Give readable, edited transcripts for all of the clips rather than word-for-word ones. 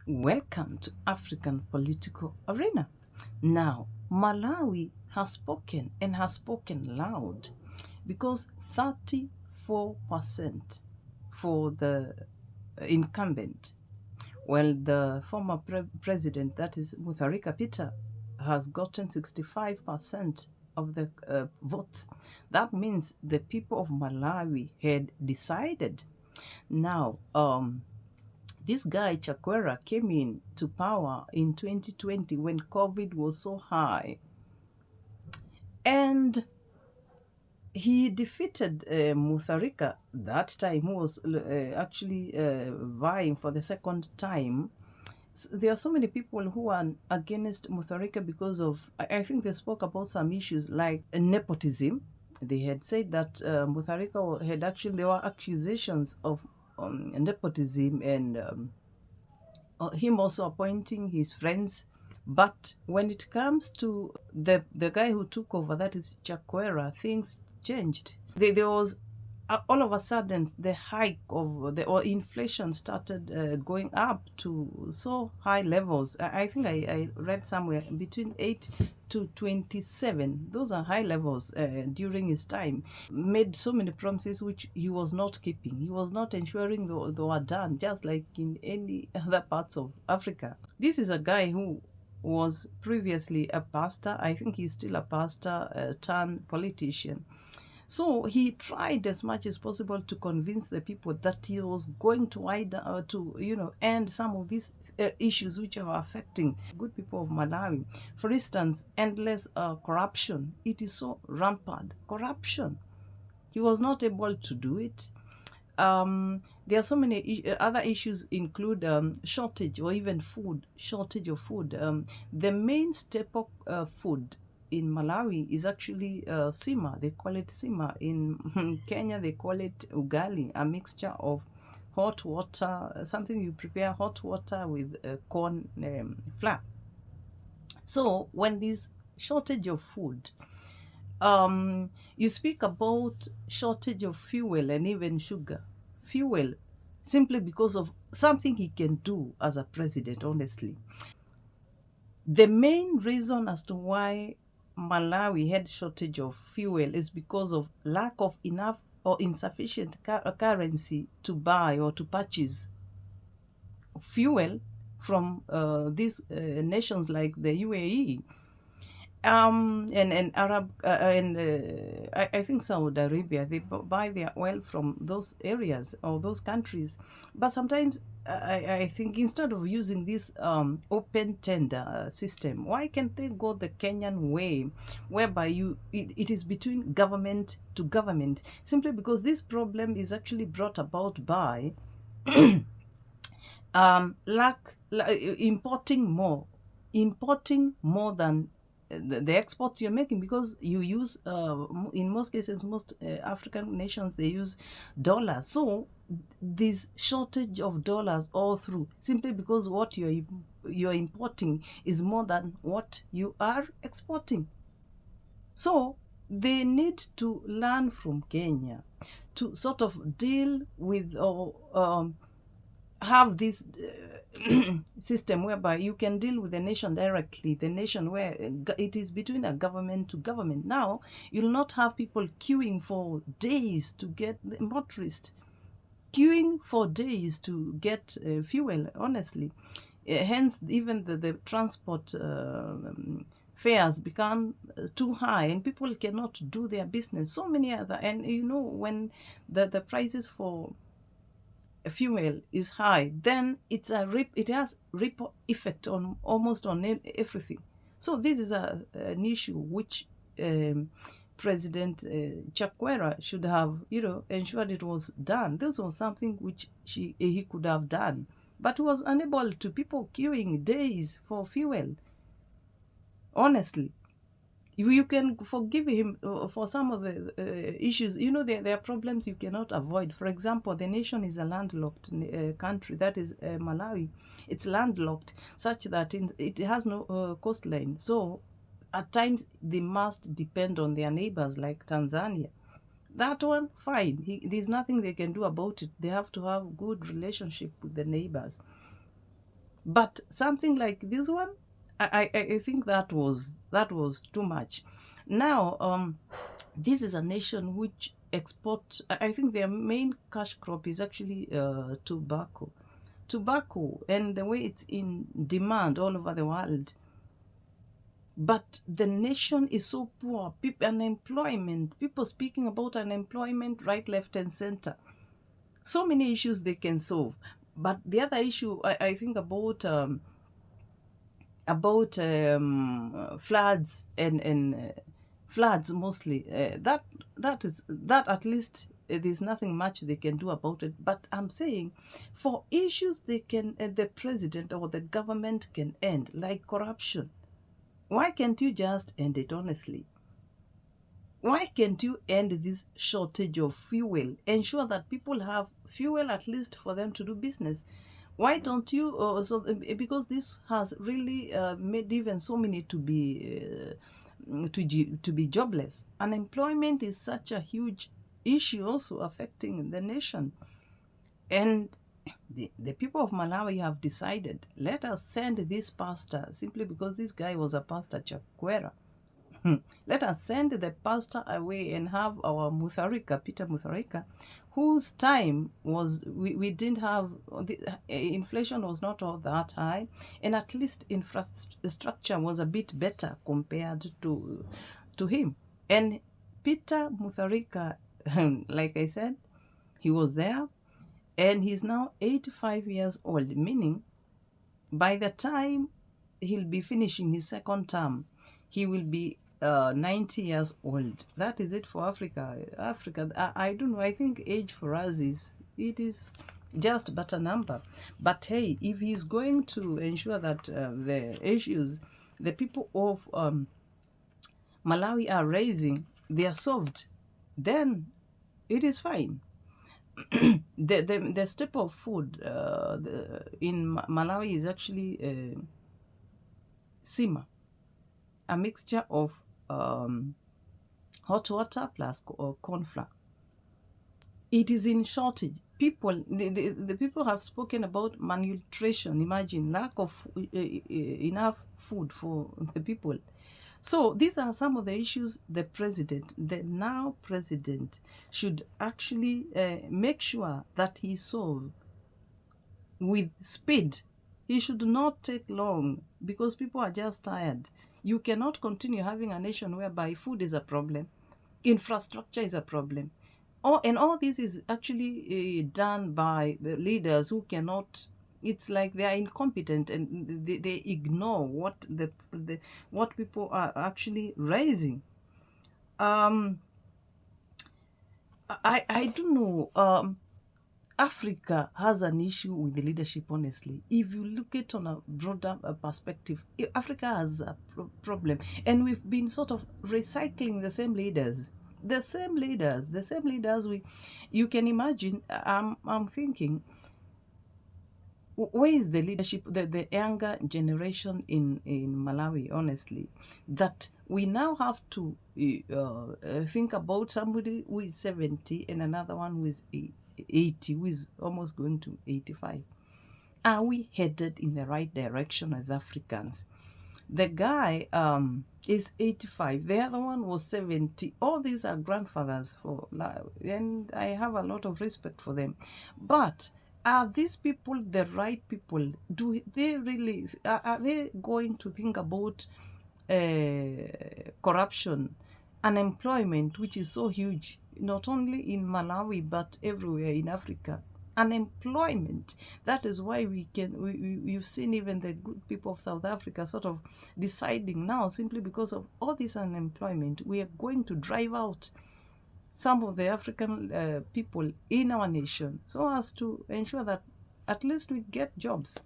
Welcome to African Political Arena. Now, Malawi has spoken and has spoken loud because 34% for the incumbent, while the former president, that is Mutharika Peter, has gotten 65% of the votes. That means the people of Malawi had decided. Now, this guy Chakwera came in to power in 2020 when COVID was so high, and he defeated Mutharika that time, who was actually vying for the second time. There are so many people who are against Mutharika because of, I think they spoke about some issues like nepotism. They had said that Mutharika had actually, there were accusations of nepotism and him also appointing his friends. But when it comes to the guy who took over, that is Chakwera, things changed. There was all of a sudden the hike of the or inflation started going up to so high levels. I think I read somewhere between 8 to 27. Those are high levels during his time. Made so many promises which he was not keeping. He was not ensuring they were done, just like in any other parts of Africa. This is a guy who was previously a pastor. I think he's still a pastor turned politician. So he tried as much as possible to convince the people that he was going to end some of these issues which are affecting good people of Malawi. For instance, endless corruption. It is so rampant. Corruption. He was not able to do it. There are so many other issues include shortage or even shortage of food. The main staple food in Malawi is actually sima. They call it sima. In Kenya, they call it ugali, a mixture of hot water, something you prepare hot water with corn flour. So when there's shortage of food, you speak about shortage of fuel and even sugar. Fuel, simply because of something he can do as a president, honestly. The main reason as to why Malawi had shortage of fuel is because of lack of enough or insufficient currency to buy or to purchase fuel from these nations like the UAE, and Arab and I think Saudi Arabia. They buy their oil from those areas or those countries, but sometimes I think instead of using this open tender system, why can't they go the Kenyan way, whereby it is between government to government? Simply because this problem is actually brought about by importing more than the exports you're making, because you use in most cases, most African nations, they use dollars. So this shortage of dollars all through, simply because what you're importing is more than what you are exporting. So they need to learn from Kenya to sort of deal with or have this system whereby you can deal with the nation directly, the nation where it is between a government to government. Now, you'll not have people queuing for days to get the motorist, queuing for days to get fuel, honestly. Hence, even the transport fares become too high and people cannot do their business. So many other, and when the prices for fuel is high, then it has ripple effect on almost on everything. So this is an issue which President Chakwera should have ensured it was done. This was something which he could have done, but was unable to. People queuing days for fuel, honestly. You can forgive him for some of the issues. There are problems you cannot avoid. For example, the nation is a landlocked country, that is Malawi. It's landlocked, such that it has no coastline. So at times they must depend on their neighbors, like Tanzania. That one, fine. There's nothing they can do about it. They have to have good relationship with the neighbors. But something like this one, I think that was too much. Now, this is a nation which export. I think their main cash crop is actually tobacco, and the way it's in demand all over the world. But the nation is so poor. Unemployment, people speaking about unemployment right, left, and center. So many issues they can solve. But the other issue I think about floods and floods mostly. That at least there's nothing much they can do about it. But I'm saying, for issues they can, the president or the government can end, like corruption. Why can't you just end it honestly? Why can't you end this shortage of fuel? Ensure that people have fuel at least for them to do business. Why don't you? Because this has really made even so many to be jobless. Unemployment is such a huge issue, also affecting the nation. And the people of Malawi have decided, let us send this pastor, simply because this guy was a pastor, chakwera. Let us send the pastor away and have our Mutharika, Peter Mutharika, whose time was, we didn't have, inflation was not all that high, and at least infrastructure was a bit better compared to him. And Peter Mutharika, like I said, he was there, and he's now 85 years old, meaning by the time he'll be finishing his second term, he will be 90 years old. That is it for Africa. I don't know. I think age for us is just but a number. But hey, if he's going to ensure that the issues the people of Malawi are raising, they are solved, then it is fine. The staple food in Malawi is actually sima, a mixture of hot water plus corn flour. It is in shortage. The people have spoken about malnutrition. Imagine lack of enough food for the people. So these are some of the issues the now president, should actually make sure that he solves with speed. He should not take long, because people are just tired. You cannot continue having a nation whereby food is a problem, infrastructure is a problem. And all this is actually done by the leaders who cannot. It's like they are incompetent, and they ignore what people are actually raising. I don't know. Africa has an issue with the leadership, honestly. If you look at it on a broader perspective, Africa has a problem. And we've been sort of recycling the same leaders. You can imagine, I'm thinking, where is the leadership, the younger generation in Malawi, honestly, that we now have to think about somebody who is 70 and another one who is 80, who is almost going to 85. Are we headed in the right direction as Africans? The guy is 85. The other one was 70. All these are grandfathers and I have a lot of respect for them. But are these people the right people? Do they really, are they going to think about corruption, unemployment, which is so huge, not only in Malawi but everywhere in Africa? Unemployment. That is why you've seen even the good people of South Africa sort of deciding now, simply because of all this unemployment, we are going to drive out some of the African people in our nation, so as to ensure that at least we get jobs.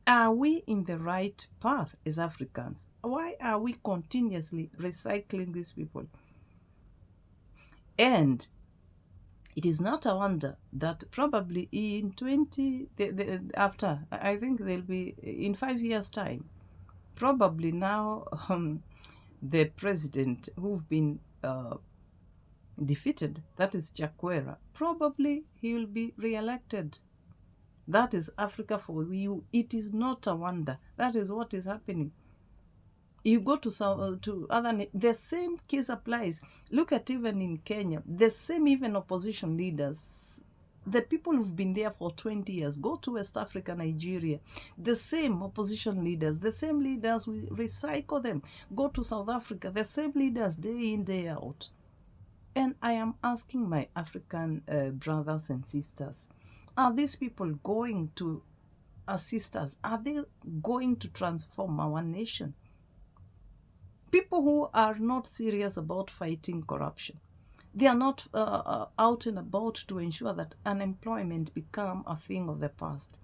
Are we in the right path as Africans? Why are we continuously recycling these people? And it is not a wonder that probably in after, I think they'll be in 5 years' time, probably now the president who've been defeated, that is Chakwera, probably he will be re-elected. That is Africa for you. It is not a wonder. That is what is happening. You go to some to other, the same case applies. Look at even in Kenya, the same even opposition leaders, the people who've been there for 20 years, go to West Africa, Nigeria, the same opposition leaders, the same leaders, we recycle them. Go to South Africa, the same leaders day in, day out. And I am asking my African brothers and sisters, are these people going to assist us? Are they going to transform our nation? People who are not serious about fighting corruption, they are not out and about to ensure that unemployment become a thing of the past.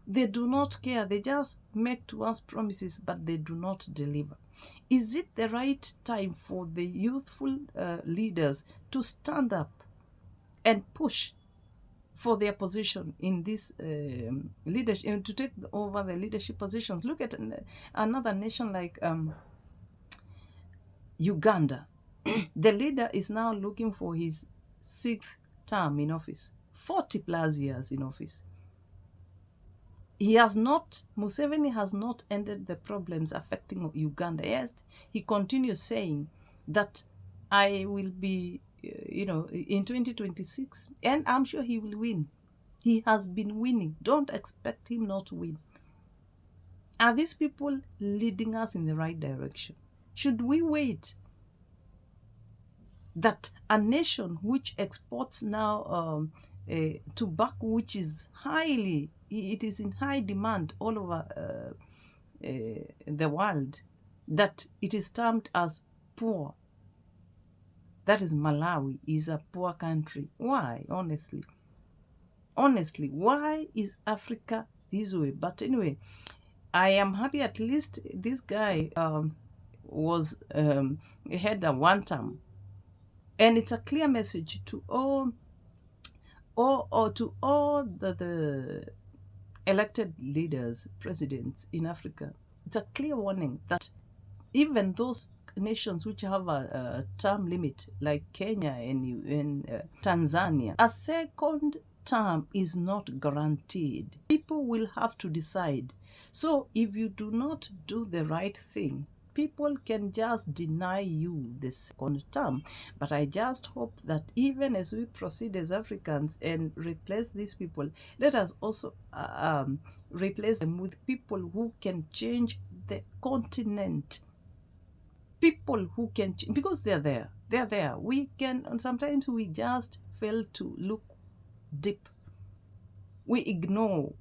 They do not care. They just make to us promises, but they do not deliver. Is it the right time for the youthful leaders to stand up and push for their position in this leadership, to take over the leadership positions? Look at another nation like Uganda. The leader is now looking for his 6th term in office, 40 plus years in office. Museveni has not ended the problems affecting Uganda. Yes, he continues saying that I will be, in 2026, and I'm sure he will win. He has been winning. Don't expect him not to win. Are these people leading us in the right direction? Should we wait that a nation which exports now tobacco, which is it is in high demand all over the world, that it is termed as poor? That is, Malawi is a poor country. Why? Honestly, why is Africa this way? But anyway, I am happy at least this guy was had a one term, and it's a clear message to all the elected leaders, presidents in Africa. It's a clear warning that even those nations which have a term limit, like Kenya and Tanzania, a second term is not guaranteed. People will have to decide. So if you do not do the right thing, people can just deny you the second term. But I just hope that even as we proceed as Africans and replace these people, let us also replace them with people who can change the continent. People who can, because they're there. We can, and sometimes we just fail to look deep. We ignore.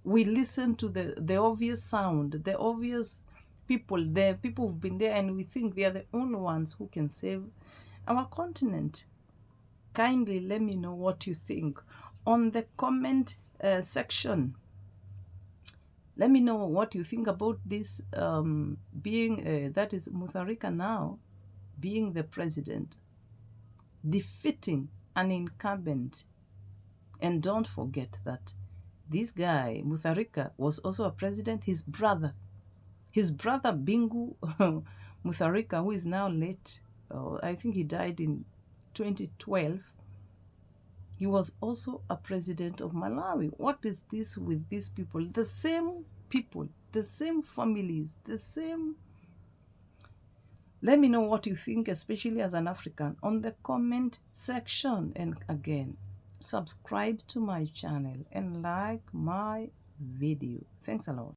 We listen to the obvious sound, the obvious people, the people who've been there, and we think they are the only ones who can save our continent. Kindly let me know what you think on the comment section. Let me know what you think about this being, that is Mutharika now being the president, defeating an incumbent. And don't forget that this guy, Mutharika, was also a president. His brother Bingu Mutharika, who is now late, I think he died in 2012, he was also a president of Malawi. What is this with these people? The same people, the same families, the same. Let me know what you think, especially as an African, on the comment section. And again, subscribe to my channel and like my video. Thanks a lot.